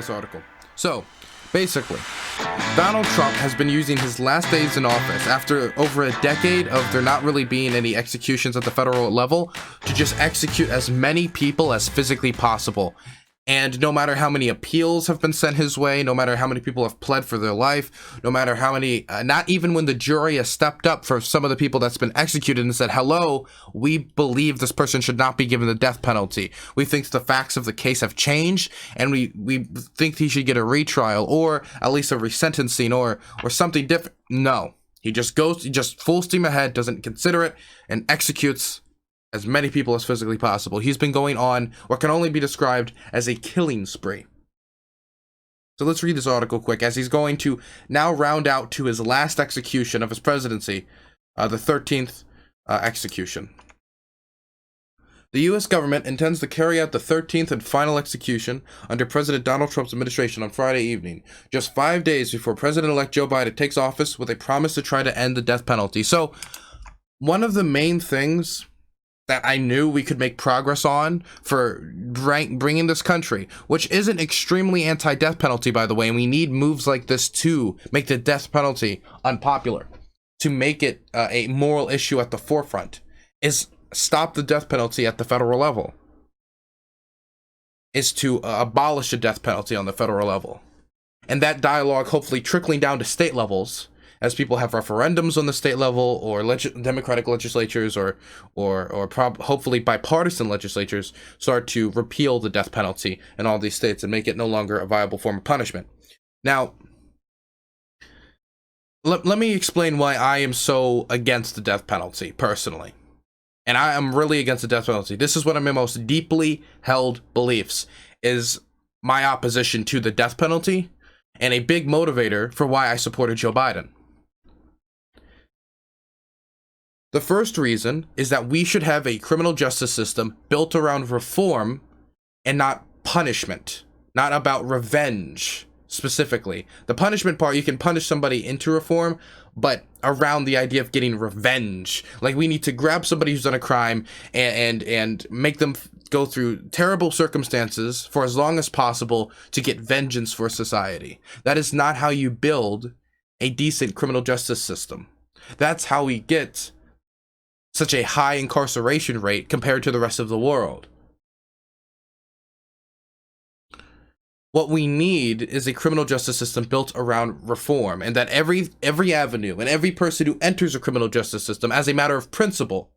this article. So, basically, Donald Trump has been using his last days in office, after over a decade of there not really being any executions at the federal level, to just execute as many people as physically possible. And no matter how many appeals have been sent his way, no matter how many people have pled for their life, no matter how many, not even when the jury has stepped up for some of the people that's been executed and said, hello, we believe this person should not be given the death penalty. We think the facts of the case have changed, and we think he should get a retrial, or at least a resentencing, or something different. No, he just full steam ahead, doesn't consider it, and executes as many people as physically possible. He's been going on what can only be described as a killing spree. So let's read this article quick, as he's going to now round out to his last execution of his presidency, the 13th execution. The U.S. government intends to carry out the 13th and final execution under President Donald Trump's administration on Friday evening, just 5 days before President-elect Joe Biden takes office, with a promise to try to end the death penalty. So, one of the main things that I knew we could make progress on for bringing this country, which isn't extremely anti-death penalty, by the way, and we need moves like this to make the death penalty unpopular, to make it a moral issue at the forefront, is stop the death penalty at the federal level, is to abolish the death penalty on the federal level. And that dialogue hopefully trickling down to state levels, as people have referendums on the state level, or democratic legislatures, or hopefully bipartisan legislatures start to repeal the death penalty in all these states and make it no longer a viable form of punishment. Now, let me explain why I am so against the death penalty, personally. And I am really against the death penalty. This is one of my most deeply held beliefs, is my opposition to the death penalty, and a big motivator for why I supported Joe Biden. The first reason is that we should have a criminal justice system built around reform and not punishment, not about revenge specifically. The punishment part, you can punish somebody into reform, but around the idea of getting revenge. Like, we need to grab somebody who's done a crime and make them go through terrible circumstances for as long as possible to get vengeance for society. That is not how you build a decent criminal justice system. That's how we get such a high incarceration rate compared to the rest of the world. What we need is a criminal justice system built around reform, and that every avenue and every person who enters a criminal justice system, as a matter of principle,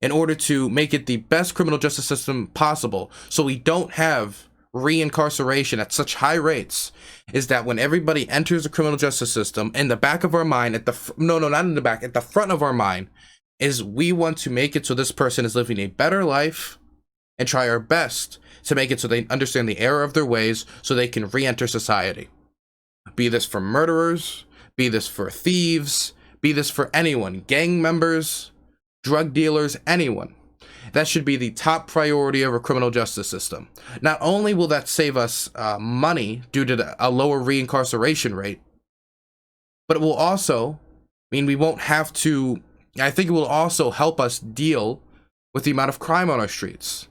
in order to make it the best criminal justice system possible, so we don't have reincarceration at such high rates, is that when everybody enters a criminal justice system, in the back of our mind, at the front of our mind, is we want to make it so this person is living a better life, and try our best to make it so they understand the error of their ways so they can re-enter society. Be this for murderers, be this for thieves, be this for anyone, gang members, drug dealers, anyone. That should be the top priority of a criminal justice system. Not only will that save us money due to a lower reincarceration rate, but it will also mean we won't have to, I think it will also help us deal with the amount of crime on our streets.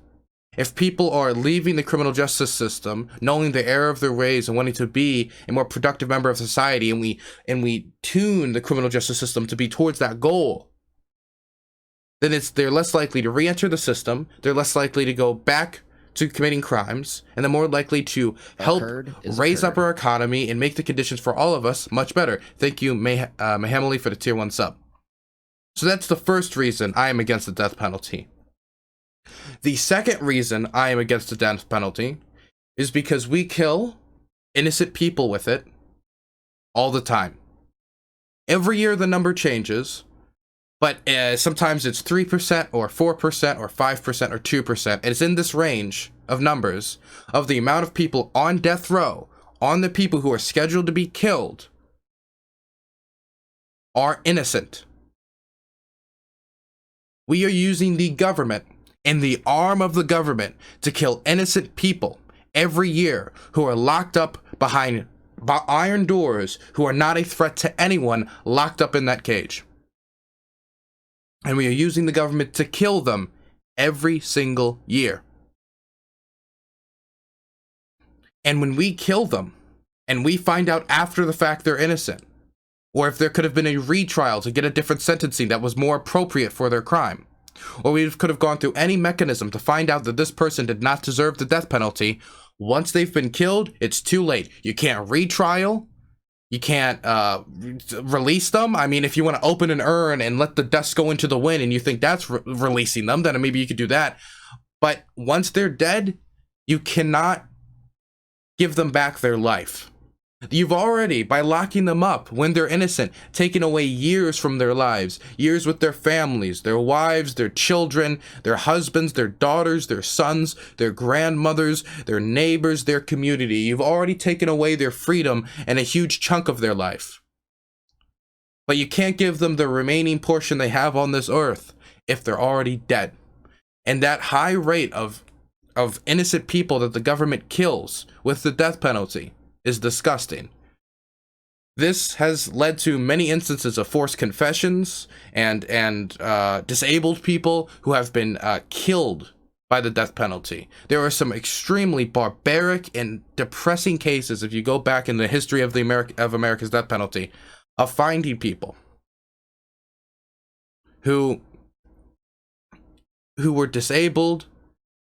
If people are leaving the criminal justice system, knowing the error of their ways and wanting to be a more productive member of society, and we tune the criminal justice system to be towards that goal, then they're less likely to re-enter the system, they're less likely to go back to committing crimes, and they're more likely to help raise up our economy and make the conditions for all of us much better. Thank you, Mahamali, for the tier 1 sub. So that's the first reason I am against the death penalty. The second reason I am against the death penalty is because we kill innocent people with it all the time. Every year the number changes, but sometimes it's 3% or 4% or 5% or 2%. And it's in this range of numbers of the amount of people on death row, on the people who are scheduled to be killed, are innocent. We are using the government and the arm of the government to kill innocent people every year who are locked up behind iron doors, who are not a threat to anyone, locked up in that cage. And we are using the government to kill them every single year. And when we kill them, and we find out after the fact they're innocent, or if there could have been a retrial to get a different sentencing that was more appropriate for their crime, or we could have gone through any mechanism to find out that this person did not deserve the death penalty, once they've been killed, it's too late. You can't retrial. You can't release them. I mean, if you want to open an urn and let the dust go into the wind and you think that's releasing them, then maybe you could do that. But once they're dead, you cannot give them back their life. You've already, by locking them up when they're innocent, taken away years from their lives, years with their families, their wives, their children, their husbands, their daughters, their sons, their grandmothers, their neighbors, their community. You've already taken away their freedom and a huge chunk of their life. But you can't give them the remaining portion they have on this earth if they're already dead. And that high rate of innocent people that the government kills with the death penalty is disgusting. This has led to many instances of forced confessions and disabled people who have been killed by the death penalty. There are some extremely barbaric and depressing cases, if you go back in the history of America's death penalty, of finding people who were disabled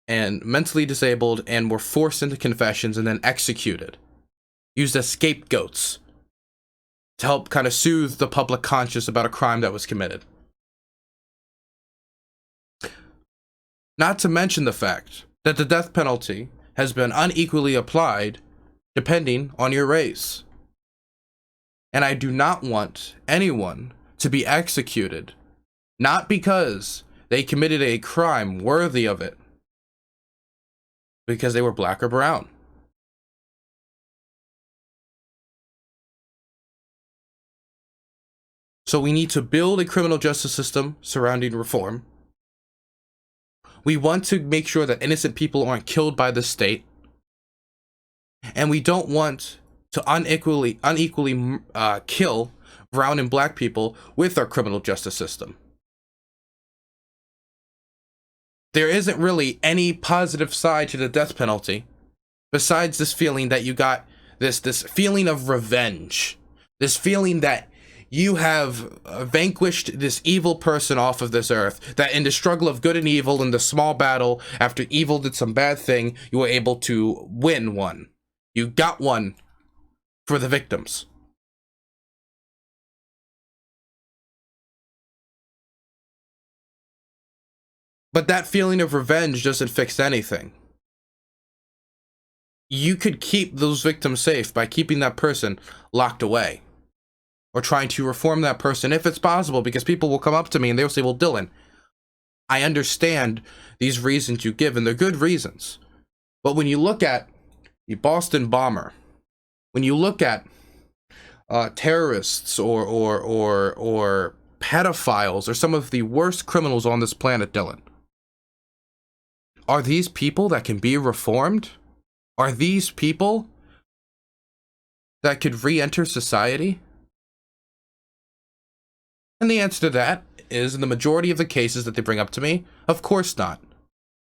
and mentally disabled and were forced into confessions and then executed, used as scapegoats to help kind of soothe the public conscience about a crime that was committed. Not to mention the fact that the death penalty has been unequally applied depending on your race. And I do not want anyone to be executed, not because they committed a crime worthy of it, because they were black or brown. So we need to build a criminal justice system surrounding reform. We want to make sure that innocent people aren't killed by the state. And we don't want to unequally kill brown and black people with our criminal justice system. There isn't really any positive side to the death penalty besides this feeling that you got this feeling of revenge, this feeling that you have vanquished this evil person off of this earth, that in the struggle of good and evil, in the small battle, after evil did some bad thing, you were able to win one. You got one for the victims. But that feeling of revenge doesn't fix anything. You could keep those victims safe by keeping that person locked away, or trying to reform that person if it's possible, because people will come up to me and they'll say, well, Dylan, I understand these reasons you give, and they're good reasons. But when you look at the Boston bomber, when you look at terrorists or pedophiles or some of the worst criminals on this planet, Dylan, are these people that can be reformed? Are these people that could re-enter society? And the answer to that is, in the majority of the cases that they bring up to me, of course not.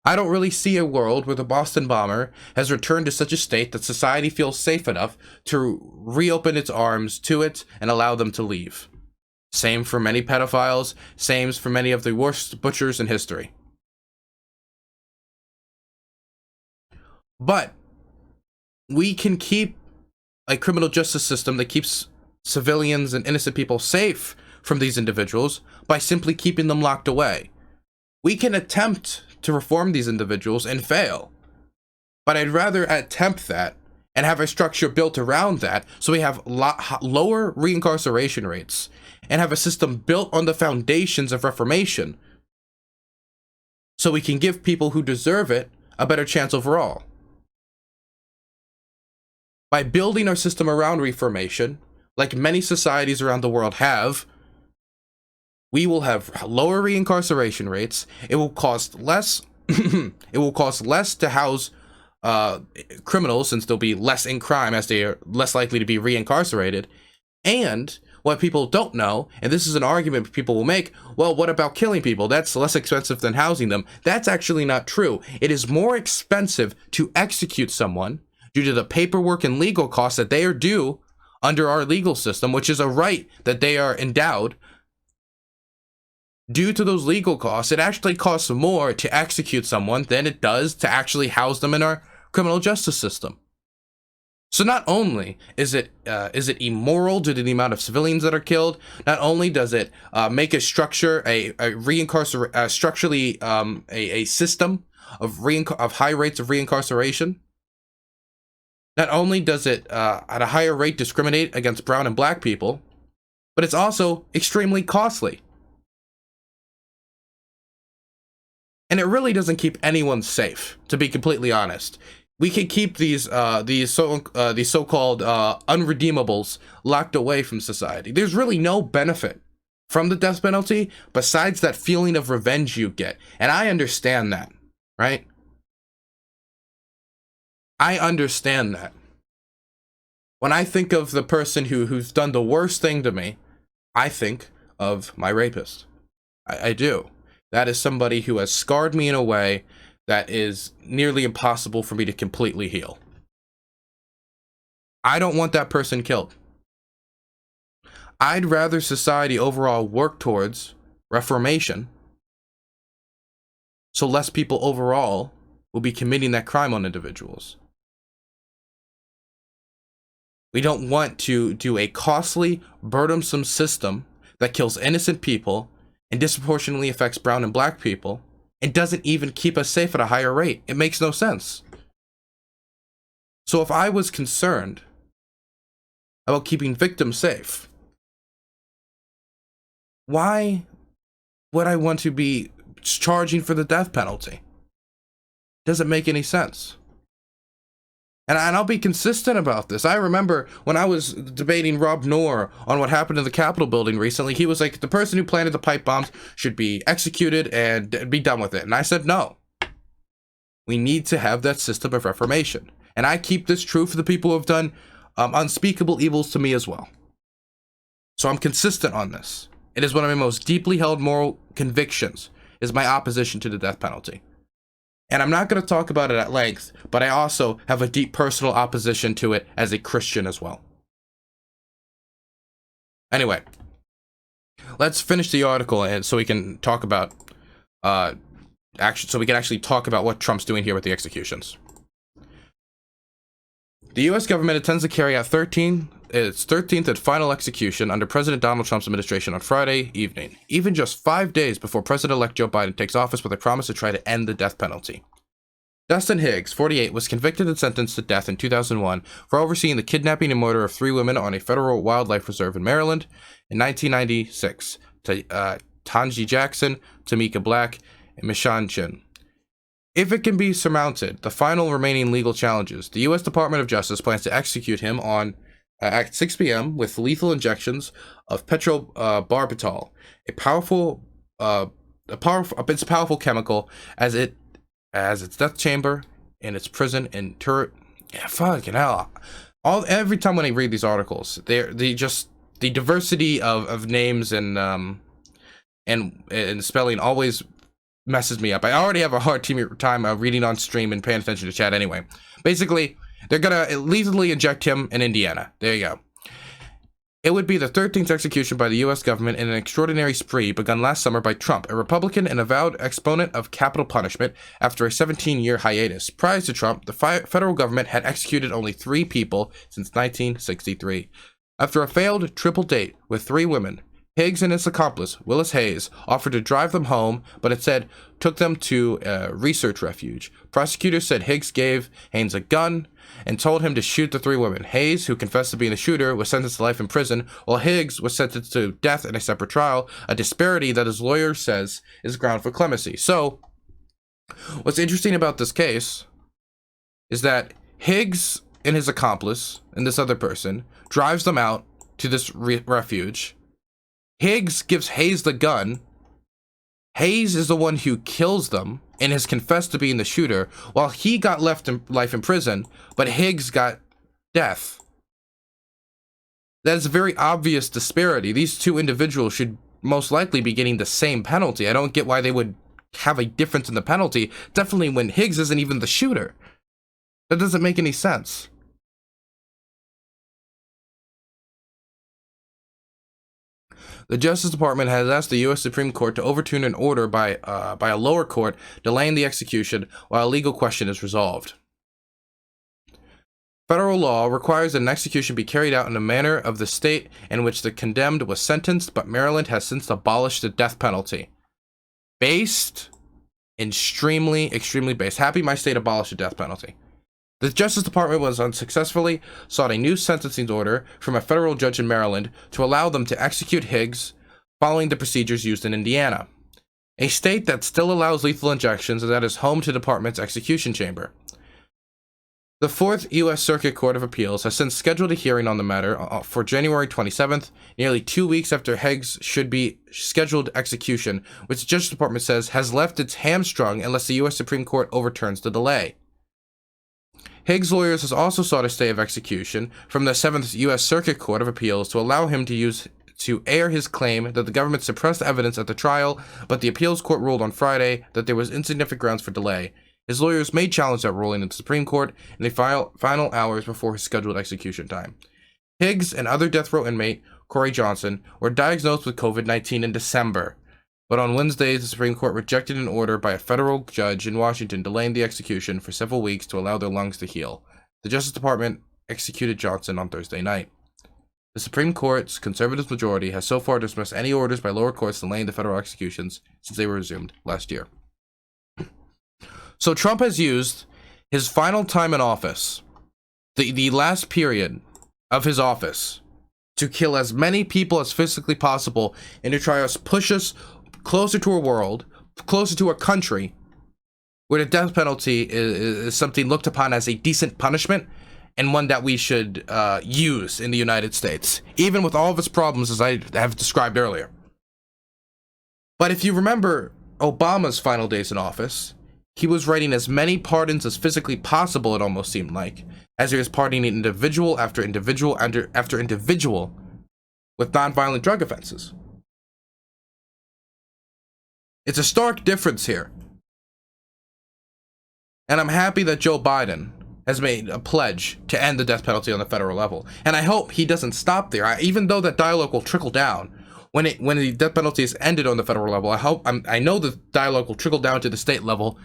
I don't really see a world where the Boston bomber has returned to such a state that society feels safe enough to reopen its arms to it and allow them to leave. Same for many pedophiles, same for many of the worst butchers in history. But we can keep a criminal justice system that keeps civilians and innocent people safe from these individuals by simply keeping them locked away. We can attempt to reform these individuals and fail, but I'd rather attempt that and have a structure built around that so we have lower reincarceration rates and have a system built on the foundations of reformation so we can give people who deserve it a better chance overall. By building our system around reformation, like many societies around the world have, we will have lower reincarceration rates. It will cost less. It will cost less to house criminals, since they'll be less in crime as they are less likely to be reincarcerated. And what people don't know, and this is an argument people will make, well, what about killing people? That's less expensive than housing them. That's actually not true. It is more expensive to execute someone due to the paperwork and legal costs that they are due under our legal system, which is a right that they are endowed. Due to those legal costs, it actually costs more to execute someone than it does to actually house them in our criminal justice system. So not only is it immoral due to the amount of civilians that are killed, not only does it make a structure a system of high rates of reincarceration. Not only does it at a higher rate discriminate against brown and black people, but it's also extremely costly. And it really doesn't keep anyone safe, to be completely honest. We can keep these so-called unredeemables locked away from society. There's really no benefit from the death penalty besides that feeling of revenge you get. And I understand that, right? I understand that. When I think of the person who's done the worst thing to me, I think of my rapist. I do. That is somebody who has scarred me in a way that is nearly impossible for me to completely heal. I don't want that person killed. I'd rather society overall work towards reformation so less people overall will be committing that crime on individuals. We don't want to do a costly, burdensome system that kills innocent people and disproportionately affects brown and black people, and doesn't even keep us safe at a higher rate. It makes no sense. So if I was concerned about keeping victims safe, why would I want to be charging for the death penalty? Doesn't make any sense. And I'll be consistent about this. I remember when I was debating Rob Noor on what happened in the Capitol building recently, he was like, the person who planted the pipe bombs should be executed and be done with it. And I said, no. We need to have that system of reformation. And I keep this true for the people who have done unspeakable evils to me as well. So I'm consistent on this. It is one of my most deeply held moral convictions, is my opposition to the death penalty. And I'm not going to talk about it at length, but I also have a deep personal opposition to it as a Christian as well. Anyway, let's finish the article and so we can talk about actually talk about what Trump's doing here with the executions. The U.S. government intends to carry out its 13th and final execution under President Donald Trump's administration on Friday evening, even just 5 days before President-elect Joe Biden takes office with a promise to try to end the death penalty. Dustin Higgs, 48, was convicted and sentenced to death in 2001 for overseeing the kidnapping and murder of 3 women on a federal wildlife reserve in Maryland. In 1996, Tanji Jackson, Tamika Black, and Mishan Chin. If it can be surmounted, the final remaining legal challenges, the U.S. Department of Justice plans to execute him on at 6 p.m. with lethal injections of petrobarbital, it's a powerful chemical as its death chamber in its prison and turret. Yeah, fucking hell! Every time when I read these articles, the diversity of names and spelling always messes me up. I already have a hard time reading on stream and paying attention to chat anyway. Basically, they're gonna lethally inject him in Indiana. There you go. It would be the 13th execution by the U.S. government in an extraordinary spree begun last summer by Trump, a Republican and avowed exponent of capital punishment, after a 17-year hiatus. Prior to Trump, the federal government had executed only 3 people since 1963. After a failed triple date with 3 women, Higgs and his accomplice, Willis Hayes, offered to drive them home, but instead took them to a research refuge. Prosecutors said Higgs gave Hayes a gun and told him to shoot the 3 women. Hayes, who confessed to being the shooter, was sentenced to life in prison, while Higgs was sentenced to death in a separate trial, a disparity that his lawyer says is ground for clemency. So, what's interesting about this case is that Higgs and his accomplice, and this other person, drives them out to this refuge. Higgs gives Hayes the gun. Hayes is the one who kills them and has confessed to being the shooter, while he got life in prison, but Higgs got death. That is a very obvious disparity. These 2 individuals should most likely be getting the same penalty. I don't get why they would have a difference in the penalty, definitely when Higgs isn't even the shooter. That doesn't make any sense. The Justice Department has asked the U.S. Supreme Court to overturn an order by a lower court delaying the execution while a legal question is resolved. Federal law requires that an execution be carried out in a manner of the state in which the condemned was sentenced, but Maryland has since abolished the death penalty. Based, extremely based. Happy my state abolished the death penalty. The Justice Department was unsuccessfully sought a new sentencing order from a federal judge in Maryland to allow them to execute Higgs following the procedures used in Indiana, a state that still allows lethal injections and that is home to the department's execution chamber. The 4th U.S. Circuit Court of Appeals has since scheduled a hearing on the matter for January 27th, nearly 2 weeks after Higgs should be scheduled execution, which the Justice Department says has left its hamstrung unless the U.S. Supreme Court overturns the delay. Higgs' lawyers has also sought a stay of execution from the 7th U.S. Circuit Court of Appeals to allow him to air his claim that the government suppressed evidence at the trial, but the appeals court ruled on Friday that there was insignificant grounds for delay. His lawyers may challenge that ruling in the Supreme Court in the final hours before his scheduled execution time. Higgs and other death row inmate Corey Johnson were diagnosed with COVID-19 in December, but on Wednesday, the Supreme Court rejected an order by a federal judge in Washington delaying the execution for several weeks to allow their lungs to heal. The Justice Department executed Johnson on Thursday night. The Supreme Court's conservative majority has so far dismissed any orders by lower courts delaying the federal executions since they were resumed last year. So Trump has used his final time in office, the last period of his office, to kill as many people as physically possible and to try to push us closer to a world, closer to a country where the death penalty is something looked upon as a decent punishment and one that we should use in the United States, even with all of its problems as I have described earlier. But if you remember Obama's final days in office, he was writing as many pardons as physically possible, it almost seemed like, as he was pardoning individual after individual after individual with nonviolent drug offenses. It's a stark difference here. And I'm happy that Joe Biden has made a pledge to end the death penalty on the federal level. And I hope he doesn't stop there. Even though that dialogue will trickle down, when the death penalty is ended on the federal level, I know the dialogue will trickle down to the state level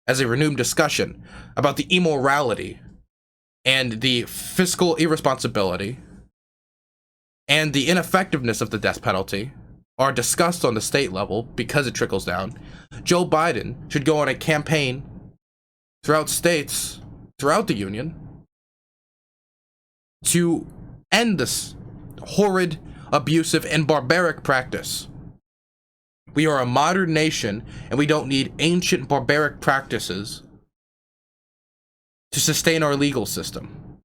as a renewed discussion about the immorality and the fiscal irresponsibility and the ineffectiveness of the death penalty are discussed on the state level because it trickles down. Joe Biden should go on a campaign throughout states, throughout the union, to end this horrid, abusive, and barbaric practice. We are a modern nation, and we don't need ancient barbaric practices to sustain our legal system.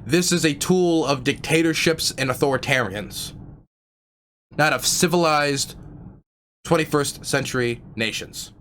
This is a tool of dictatorships and authoritarians, not of civilized 21st century nations.